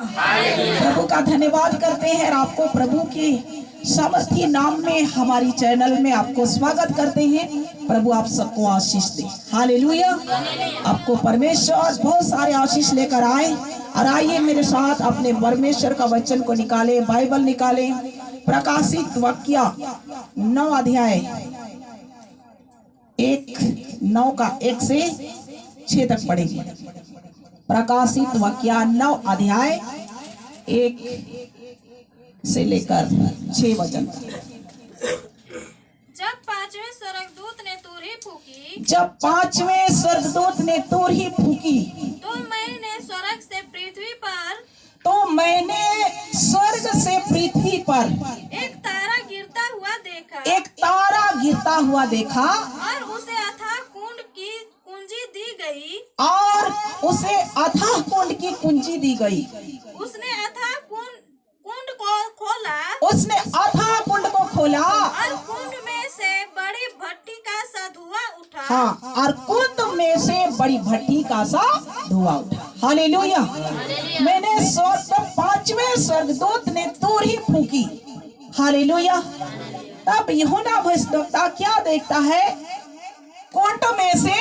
प्रभु का धन्यवाद करते हैं और आपको प्रभु के सामर्थी नाम में हमारी चैनल में आपको स्वागत करते हैं। प्रभु आप सबको आशीष दे। हालेलुया। आपको परमेश्वर बहुत सारे आशीष लेकर आए और आइए मेरे साथ अपने परमेश्वर का वचन को निकाले, बाइबल निकाले। प्रकाशित वाक्य 9 अध्याय 1 से 6 तक पढ़ेंगे। प्रकाशित वाक्य 9 अध्याय 1 से लेकर 6 वचन तक। जब पांचवें स्वर्गदूत ने तुरही फूकी, तो मैंने स्वर्ग से पृथ्वी पर एक तारा गिरता हुआ देखा और उसे अथाह कुंड की कुंजी दी गई। उसने अथाह कुंड को खोला और कुंड में से बड़ी भट्टी का सा धुआं उठा। हाँ, और कुंड में से बड़ी भट्टी का सा धुआं उठा। हालेलुया। मैंने 5वें स्वर्गदूत ने तुरही फूकी। हालेलुया। तब यूहन्ना भविष्यद्वक्ता क्या देखता है? कुंड में से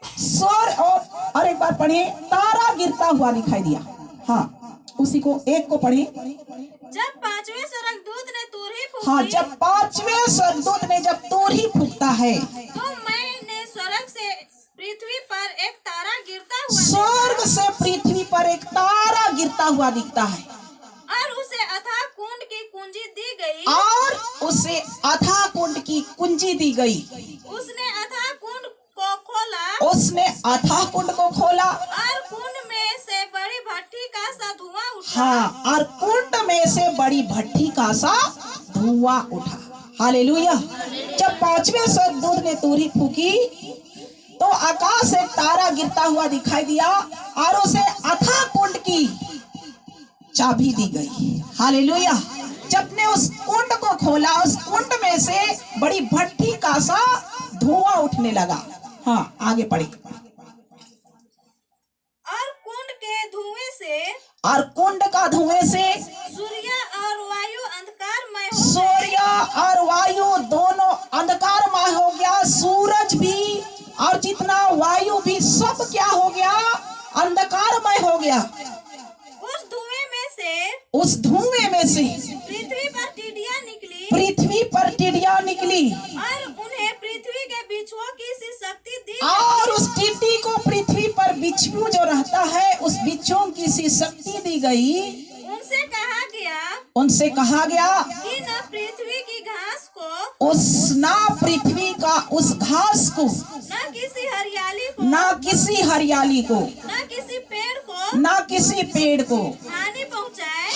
स्वर और एक बार पढ़े, तारा गिरता हुआ दिखाई दिया। हाँ, उसी को एक को पढ़े। जब पांचवें स्वर्गदूत ने तुरही फूकी, हाँ, जब 5वें स्वर्गदूत ने जब तुरही फूकता है, तो मैंने स्वर्ग से पृथ्वी पर एक तारा गिरता हुआ दिखता है और उसे अथाह कुंड की कुंजी दी गई। उसने अथाह कुंड को खोला और कुंड में से बड़ी भट्टी का सा धुआं उठा। हाँ, और कुंड में से बड़ी भट्टी का सा धुआं उठा। हालेलुया। जब 5वें स्वर्गदूत ने तुरही फूकी तो आकाश से तारा गिरता हुआ दिखाई दिया और उसे अथाह कुंड की चाबी दी गई। हालेलुया। जब ने उस कुंड को खोला, उस कुंड में से बड़ी भट्टी का सा धुआं उठने लगा। हाँ, आगे पढ़े। और कुंड का धुएं से सूर्य और वायु दोनों अंधकारमय हो गया। सूरज भी और जितना वायु भी सब क्या हो गया? अंधकारमय हो गया। उस धुएं में से पृथ्वी पर टिड्डियां निकली और उन्हें पृथ्वी के बिच्छुओं की सी शक्ति दी। और उस टिड्डी को पृथ्वी पर बिच्छू जो रहता है उस बिच्छुओं की सी शक्ति दी गई। उनसे कहा गया कि न पृथ्वी की घास को, पृथ्वी का उस घास को, न किसी हरियाली को, न किसी पेड़ को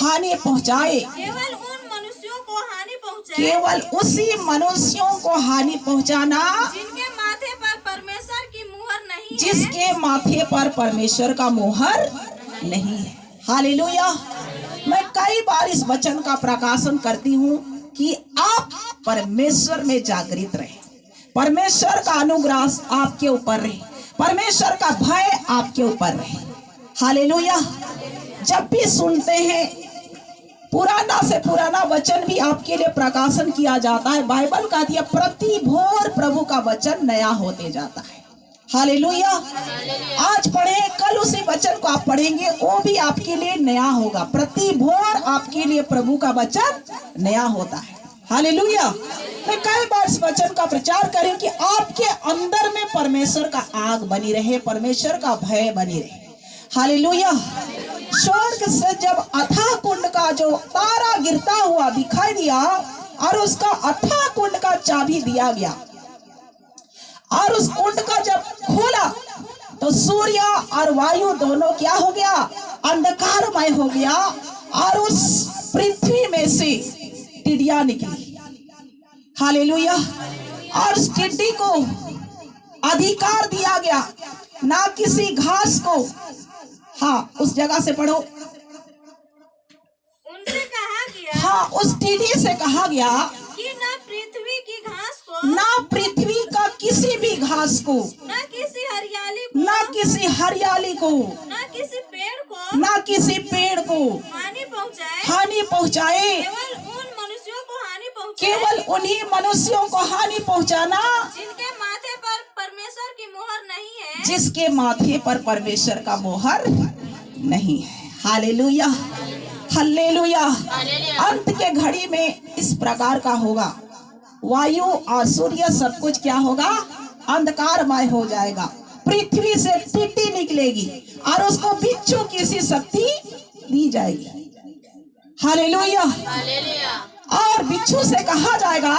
हानि पहुंचाए। केवल उसी मनुष्यों को हानि पहुंचाना जिनके माथे पर परमेश्वर की मुहर नहीं है। जिसके माथे पर परमेश्वर का मुहर नहीं है। हालेलुया। मैं कई बार इस वचन का प्रकाशन करती हूँ कि आप परमेश्वर में जागृत रहे, परमेश्वर का अनुग्रह आपके ऊपर रहे, परमेश्वर का भय आपके ऊपर रहे। हालेलुया। जब भी सुनते हैं, पुराना से पुराना वचन भी आपके लिए प्रकाशन किया जाता है। बाइबल कहती है प्रति भोर प्रभु का वचन नया होते जाता है। हालेलुया। आज पढ़े, कल उसी वचन को आप पढ़ेंगे, वो भी आपके लिए नया होगा। प्रति भोर आपके लिए प्रभु का वचन नया होता है। हालेलुया। मैं कई बार इस वचन का प्रचार करें कि आपके अंदर में परमेश्वर का आग बनी रहे, परमेश्वर का भय बनी रहे। हालेलुया। स्वर्ग से जब अथाह कुंड का जो तारा गिरता हुआ दिखाई दिया और उसका अथाह कुंड का चाबी दिया गया और उस कुंड का जब खोला तो सूर्य और वायु दोनों क्या हो गया? अंधकारमय हो गया और उस पृथ्वी में से टिड्डियां निकली। हालेलुया। और उस टिड्डी को अधिकार दिया गया, ना किसी घास को। हाँ, उस जगह से पढ़ो। उनसे कहा गया, हाँ, उस टिड्डी से कहा गया कि न पृथ्वी की घास को, ना पृथ्वी का किसी भी घास को, न किसी हरियाली ना किसी हरियाली को, न किसी पेड़ को, ना किसी पेड़ को हानि पहुंचाए, केवल उन्हीं मनुष्यों को हानि पहुंचाना जिनके माथे पर परमेश्वर की मोहर नहीं है, जिसके माथे पर परमेश्वर का मोहर नहीं है। Hallelujah, hallelujah. अंत के घड़ी में इस प्रकार का होगा, वायु और सूर्य सब कुछ क्या होगा, अंधकारमय हो जाएगा। पृथ्वी से टिड्डी निकलेगी और उसको बिच्छू की सी शक्ति दी जाएगी। हालेलुया। और बिच्छू से कहा जाएगा,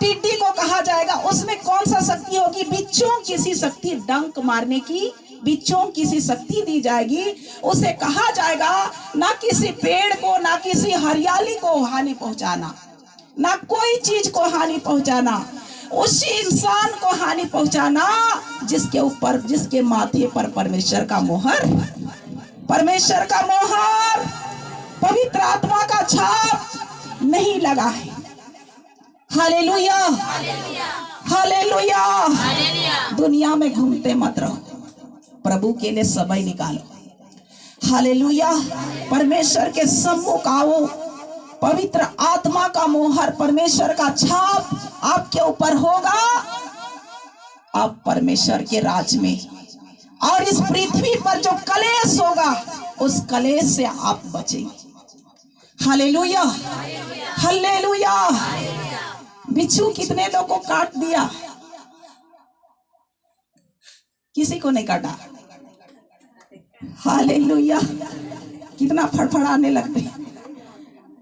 टिड्डी को कहा जाएगा, उसमें कौन सा शक्ति होगी, बिच्छुओं की सी शक्ति, डंक मारने की बिच्छुओं की सी शक्ति दी जाएगी। उसे कहा जाएगा ना किसी पेड़ को, ना किसी हरियाली को हानि पहुंचाना, ना कोई चीज को हानि पहुंचाना, उसी इंसान को हानि पहुंचाना जिसके ऊपर, जिसके माथे पर परमेश्वर का मोहर, परमेश्वर का मोहर, पवित्र आत्मा का छाप नहीं लगा है। Hallelujah, hallelujah. दुनिया में घूमते मत रहो, प्रभु के लिए समय निकालो। हालेलुया। परमेश्वर के सम्मुख आओ, पवित्र आत्मा का मोहर, परमेश्वर का छाप आपके ऊपर होगा, आप परमेश्वर के राज में, और इस पृथ्वी पर जो कलेश होगा उस कलेश से आप बचेंगे। Hallelujah, hallelujah. बिच्छू कितने लोगों को काट दिया, किसी को नहीं काटा। हालेलुया। कितना फड़फड़ाने लगते।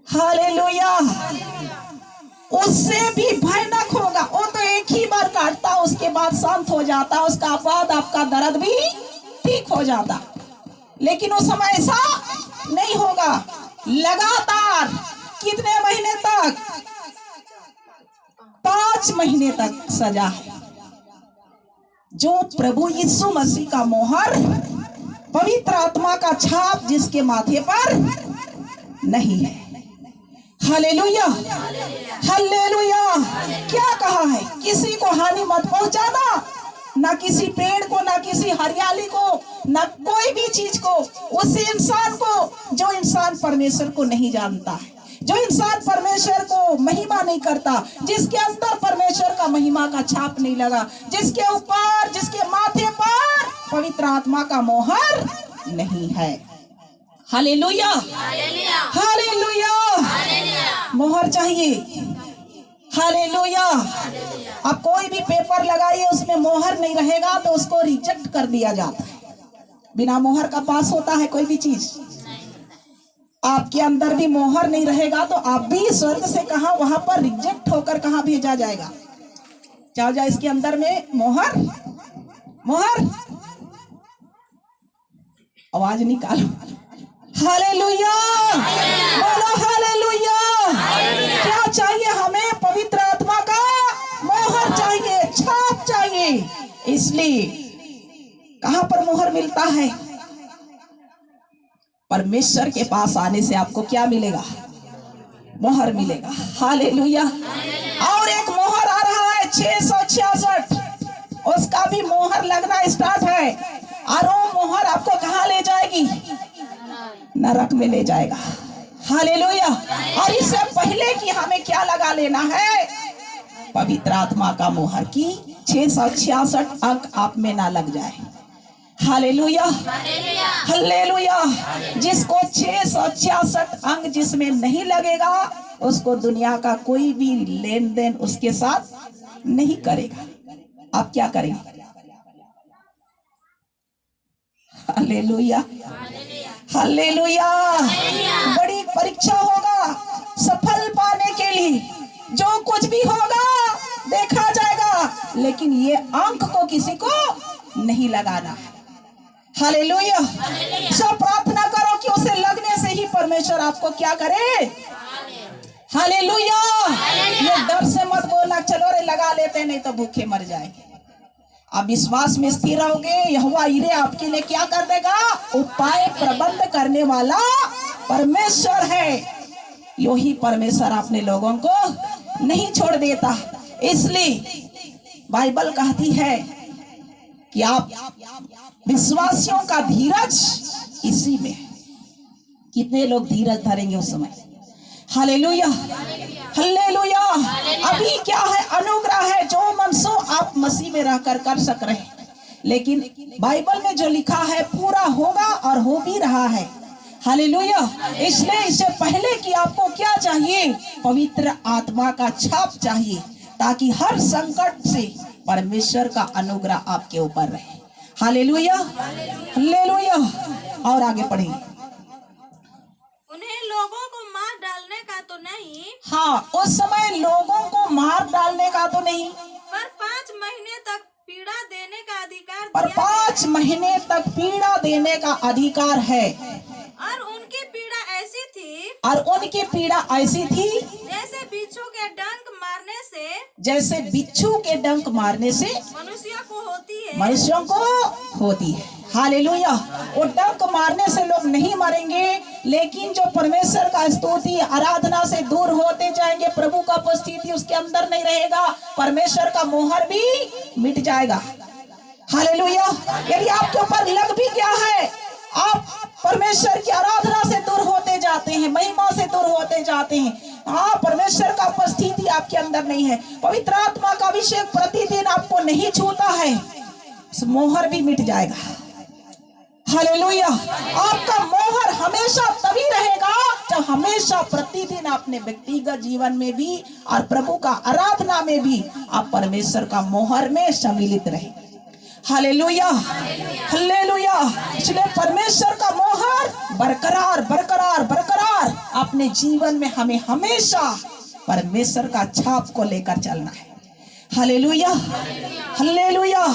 हालेलुया। उससे भी भयानक होगा, वो तो एक ही बार काटता, उसके बाद शांत हो जाता, उसका बाद आपका दर्द भी ठीक हो जाता। लेकिन उस समय ऐसा नहीं होगा, लगातार कितने महीने तक, 5 महीने तक सजा है। जो प्रभु यीशु मसीह का मोहर, पवित्र आत्मा का छाप जिसके माथे पर नहीं है। Hallelujah, hallelujah. क्या कहा है, किसी को हानि मत पहुंचाना, ना किसी पेड़ को, ना किसी हरियाली को, ना कोई भी चीज को, उस इंसान को जो इंसान परमेश्वर को नहीं जानता है, जो इंसान परमेश्वर को महिमा नहीं करता, जिसके अंदर परमेश्वर का महिमा का छाप नहीं लगा, जिसके ऊपर, जिसके माथे पर पवित्र आत्मा का मोहर नहीं है। Hallelujah, hallelujah. मोहर चाहिए। हालेलुया। आप कोई भी पेपर लगाइए, उसमें मोहर नहीं रहेगा तो उसको रिजेक्ट कर दिया जाता है। बिना मोहर का पास होता है कोई भी चीज? आपके अंदर भी मोहर नहीं रहेगा तो आप भी स्वर्ग से कहा वहां पर रिजेक्ट होकर कहा भेजा जाएगा। क्या जाए इसके अंदर में मोहर, मोहर, आवाज निकालो। हालेलुया, बोलो हालेलुया। क्या चाहिए हमें? पवित्र आत्मा का मोहर चाहिए, छाप चाहिए। इसलिए कहां पर मोहर मिलता है? परमेश्वर के पास आने से आपको क्या मिलेगा? मोहर मिलेगा। हालेलुया। और एक मोहर आ रहा है 666, उसका भी मोहर लगना स्टार्ट है, और वो मोहर आपको कहां ले जाएगी? नरक में ले जाएगा। हालेलुया। और इससे पहले कि हमें क्या लगा लेना है? पवित्र आत्मा का मोहर की 666 अंक आप में ना लग जाए। Hallelujah, hallelujah. जिसको 666 अंक जिसमें नहीं लगेगा, उसको दुनिया का कोई भी लेन देन उसके साथ नहीं करेगा। आप क्या करेंगे? Hallelujah, hallelujah. बड़ी परीक्षा होगा सफल पाने के लिए, जो कुछ भी होगा देखा जाएगा, लेकिन ये अंक को किसी को नहीं लगाना। हालेलुया। सब प्रार्थना करो कि उसे लगने से ही परमेश्वर आपको क्या करे? हालेलुया। ये डर से मत बोलना चलो रे लगा लेते नहीं तो भूखे मर जाएंगे। आप विश्वास में स्थिर रहोगे, यहोवा यिरे आपके लिए क्या कर देगा? उपाय प्रबंध करने वाला परमेश्वर है। यही परमेश्वर अपने लोगों को नहीं छोड़ देता। इसलिए बाइबल कहती है कि आप विश्वासियों का धीरज इसी में है। कितने लोग धीरज धरेंगे उस समय? Hallelujah, hallelujah. अभी क्या है? अनुग्रह है, जो मन सो आप मसीह में रहकर कर सक रहे हैं। लेकिन बाइबल में जो लिखा है पूरा होगा और हो भी रहा है। हालेलुया। इसलिए इससे पहले कि आपको क्या चाहिए? पवित्र आत्मा का छाप चाहिए, ताकि हर संकट से परमेश्वर का अनुग्रह आपके ऊपर रहे। Hallelujah, hallelujah. और आगे पढ़ेंगे। उन्हें लोगों को मार डालने का तो नहीं, हाँ, उस समय लोगों को मार डालने का तो नहीं, पर 5 महीने तक पीड़ा देने का अधिकार पर दिया गया 5 महीने तक पीड़ा देने का अधिकार है। और उनकी पीड़ा ऐसी थी और उनकी पीड़ा ऐसी थी जैसे बिच्छू के डंक मारने से जैसे बिच्छू के डंक मारने से मनुष्यों को होती है। मनुष्यों को होती है। हालेलुया। वो डंक मारने से लोग नहीं मरेंगे, लेकिन जो परमेश्वर का स्तुति आराधना से दूर होते जाएंगे, प्रभु का उपस्थिति उसके अंदर नहीं रहेगा, परमेश्वर का मोहर भी मिट जाएगा। हालेलुया। यदि आपके ऊपर लग भी गया है, आप परमेश्वर की आराधना से दूर होते जाते हैं, महिमा से दूर होते जाते हैं, हाँ, परमेश्वर का उपस्थिति आपके अंदर नहीं है, पवित्र आत्मा का अभिषेक प्रतिदिन आपको नहीं छूता है, मोहर भी मिट जाएगा। हालेलुया। आपका मोहर हमेशा तभी रहेगा जब हमेशा प्रतिदिन अपने व्यक्तिगत जीवन में भी और प्रभु का आराधना में भी आप परमेश्वर का मोहर में सम्मिलित रहे। Hallelujah, hallelujah. इसलिए परमेश्वर का मोहर बरकरार बरकरार बरकरार अपने जीवन में हमें हमेशा परमेश्वर का छाप को लेकर चलना है। Hallelujah, hallelujah.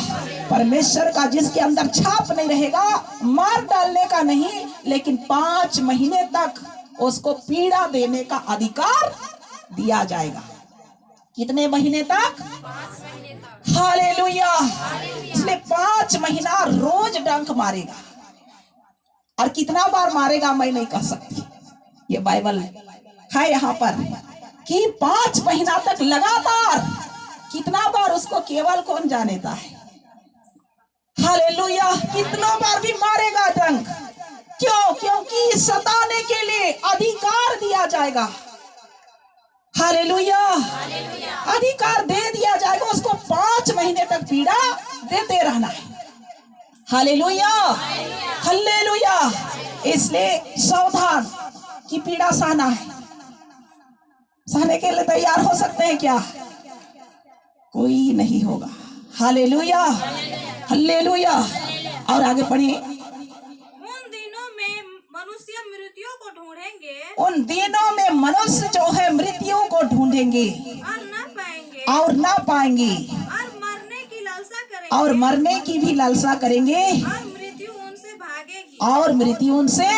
परमेश्वर का जिसके अंदर छाप नहीं रहेगा, मार डालने का नहीं, लेकिन 5 महीने तक उसको पीड़ा देने का अधिकार दिया जाएगा। कितने महीने तक? हालेलुया। इसलिए 5 महीना रोज डंक मारेगा। और कितना बार मारेगा मैं नहीं कह सकती, ये बाइबल है यहाँ पर कि 5 महीना तक लगातार कितना बार उसको केवल कौन जानता है। हालेलुया। कितना बार भी मारेगा डंक। क्यों? क्योंकि सताने के लिए अधिकार दिया जाएगा। हालेलुया, अधिकार दे दिया जाएगा, उसको 5 महीने तक पीड़ा देते रहना है। Hallelujah, hallelujah. इसलिए सावधान की पीड़ा सहना है। सहने के लिए तैयार हो सकते हैं क्या? कोई नहीं होगा। Hallelujah, hallelujah. और आगे पढ़िए। उन दिनों में मनुष्य मृत्यु को ढूंढेंगे उन दिनों में मनुष्य जो है मृत्यु को ढूंढेंगे और न पाएंगे और ना पाएंगे, और मरने की लालसा करेंगे और मरने की भी लालसा करेंगे, और मृत्यु उनसे भागेगी। और मृत्यु उनसे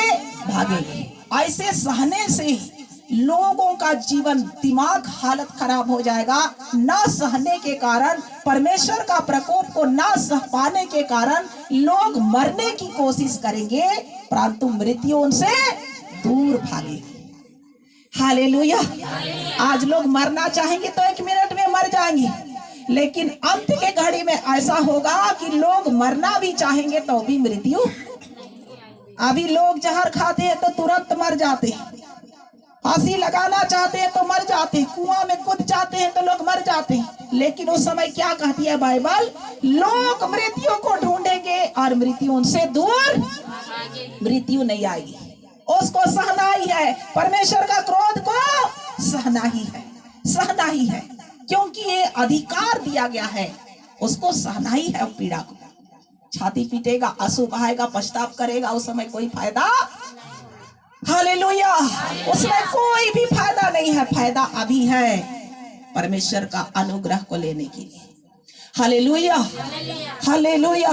भागेगी। ऐसे सहने से लोगों का जीवन दिमाग हालत खराब हो जाएगा। ना सहने के कारण, परमेश्वर का प्रकोप को ना सह पाने के कारण लोग मरने की कोशिश करेंगे, परंतु मृत्यु उनसे दूर भागेगी। हालेलुया। आज लोग मरना चाहेंगे तो 1 मिनट में मर जाएंगे, लेकिन अंत के घड़ी में ऐसा होगा कि लोग मरना भी चाहेंगे तो भी मृत्यु। अभी लोग जहर खाते हैं तो तुरंत मर जाते हैं, फांसी लगाना चाहते हैं तो मर जाते हैं, कुआं में कूद जाते हैं तो लोग मर जाते हैं। लेकिन उस समय क्या कहती है बाइबल? लोग मृत्यु को ढूंढेंगे और मृत्यु उनसे दूर, मृत्यु नहीं आएगी। उसको सहना ही है, परमेश्वर का क्रोध को सहना ही है, सहना ही है, क्योंकि ये अधिकार दिया गया है, उसको सहना ही है। पीड़ा को छाती पीटेगा, आंसू बहाएगा, पछतावा करेगा, उस समय कोई फायदा। हालेलुया। उसमें कोई भी फायदा नहीं है। फायदा अभी है परमेश्वर का अनुग्रह को लेने के लिए। Hallelujah, hallelujah.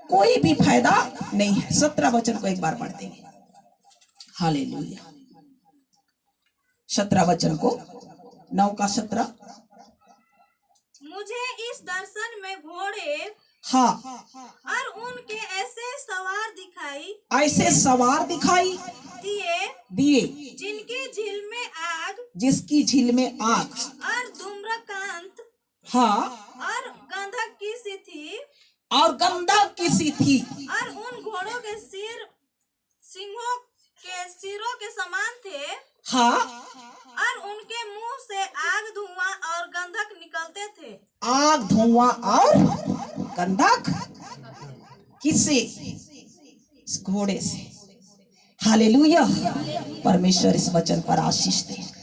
कोई भी फायदा नहीं है। 17 वचन को एक बार पढ़ देंगे। हालेलुया। 17 वचन को 9 का 17। मुझे इस दर्शन में घोड़े हाँ, और उनके ऐसे सवार दिखाई ऐसे सवार दिखाई दिए जिनकी झील में आग, जिसकी झील में आग और धूम्रकांत, हाँ, और गंधक की सी थी, और गंधक की सी थी, और उन घोड़ों के सिर सिंहों के सिरों के समान थे हाँ, और उनके मुंह से आग, धुआं और गंधक निकलते थे। आग, धुआं और गंधक। किससे? इस घोड़े से। हालेलुया। परमेश्वर इस वचन पर आशीष दे।